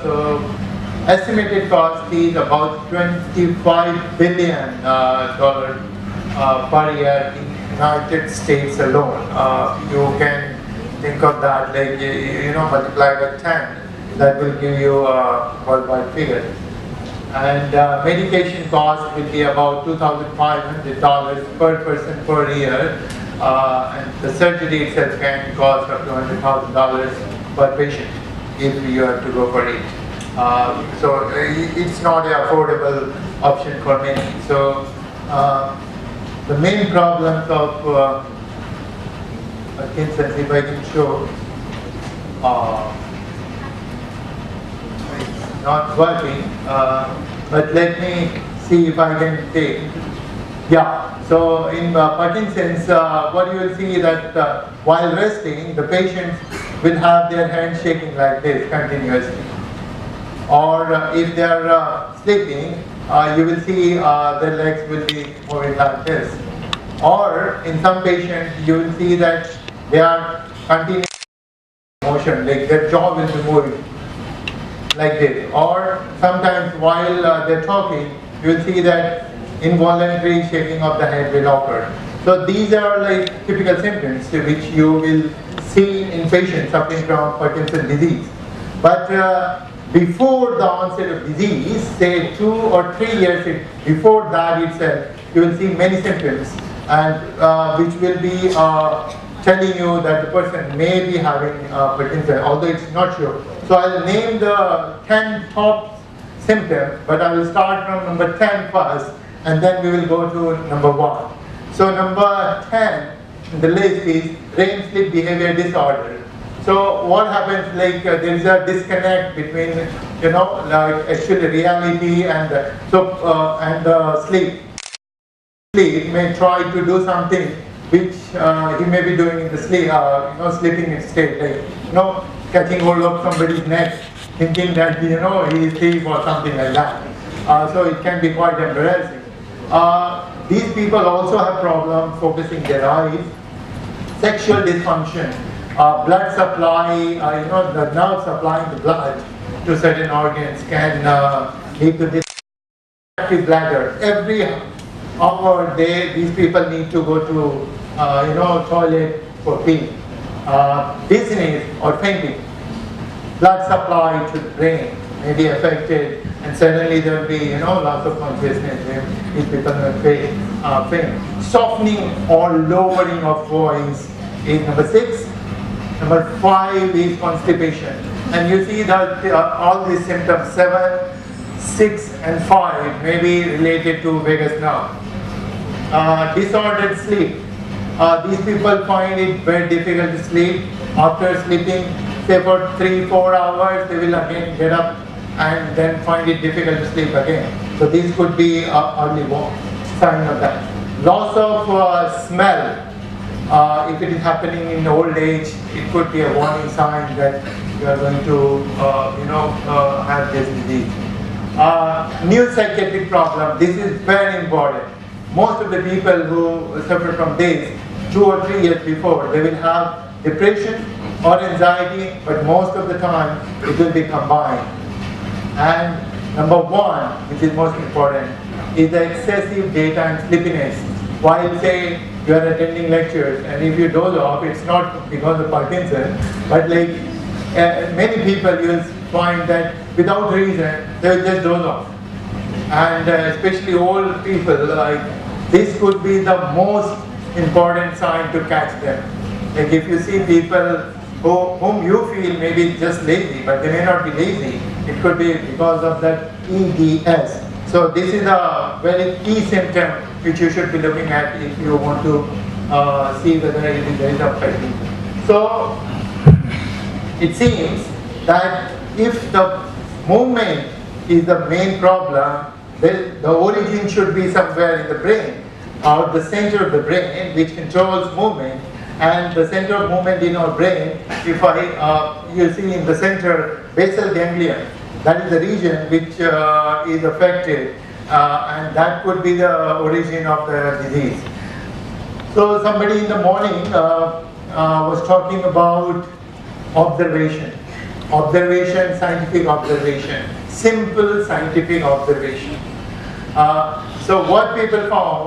So estimated cost is about $25 billion per year in United States alone. You can think of that like multiply by 10. That will give you a worldwide figure. And medication cost will be about $2,500 per person per year. And the surgery itself can cost up to $100,000 per patient if you have to go for it. So it's not an affordable option for many. So the main problems of Parkinson's, if I can show, it's not working, but let me see if I can take. Yeah, so in Parkinson's, what you will see that while resting, the patients will have their hands shaking like this continuously. Or if they are sleeping, you will see their legs will be moving like this. Or in some patients, you will see that they are continuing motion, like their jaw will be moving like this. Or sometimes while they're talking, you will see that involuntary shaking of the head will occur. So these are like typical symptoms which you will see in patients suffering from Parkinson's disease. But before the onset of disease, say 2 or 3 years before that itself, you will see many symptoms, and which will be telling you that the person may be having Parkinson's, although it's not sure. So I'll name the 10 top symptoms, but I will start from number 10 first, and then we will go to number 1. So number 10 in the list is REM sleep behavior disorder. So what happens, like there is a disconnect between, like actually reality and sleep. Sleep may try to do something which he may be doing in the sleep, sleeping state, like catching hold of somebody's neck, thinking that he is asleep or something like that. So it can be quite embarrassing. These people also have problems focusing their eyes, sexual dysfunction. Blood supply, the nerve supplying the blood to certain organs can lead to this active bladder. Every hour these people need to go to toilet for peeing. Dizziness or fainting. Blood supply to the brain may be affected, and suddenly there will be loss of consciousness when these people may faint. Softening or lowering of voice is number 6. Number 5 is constipation, and you see that all these symptoms 7, 6, and 5 may be related to vagus nerve. Disordered sleep. These people find it very difficult to sleep. After sleeping, say for 3-4 hours, they will again get up and then find it difficult to sleep again. So these could be early sign of that. Loss of smell. If it is happening in old age, it could be a warning sign that you are going to, have this disease. New psychiatric problem. This is very important. Most of the people who suffer from this 2 or 3 years before, they will have depression or anxiety, but most of the time it will be combined. And number 1, which is most important, is the excessive daytime sleepiness. While say you are attending lectures, and if you doze off, it's not because of Parkinson's, but like many people you will find that without reason they will just doze off. And especially old people, like this could be the most important sign to catch them. Like if you see people whom you feel may be just lazy, but they may not be lazy, it could be because of that EDS. So this is a very key symptom which you should be looking at if you want to see whether there is a Parkinson's. So it seems that if the movement is the main problem, then the origin should be somewhere in the brain, or the center of the brain which controls movement. And the center of movement in our brain, if you see in the center, basal ganglion, that is the region which is affected, and that could be the origin of the disease. So somebody in the morning was talking about observation, observation, scientific observation, simple scientific observation. So what people found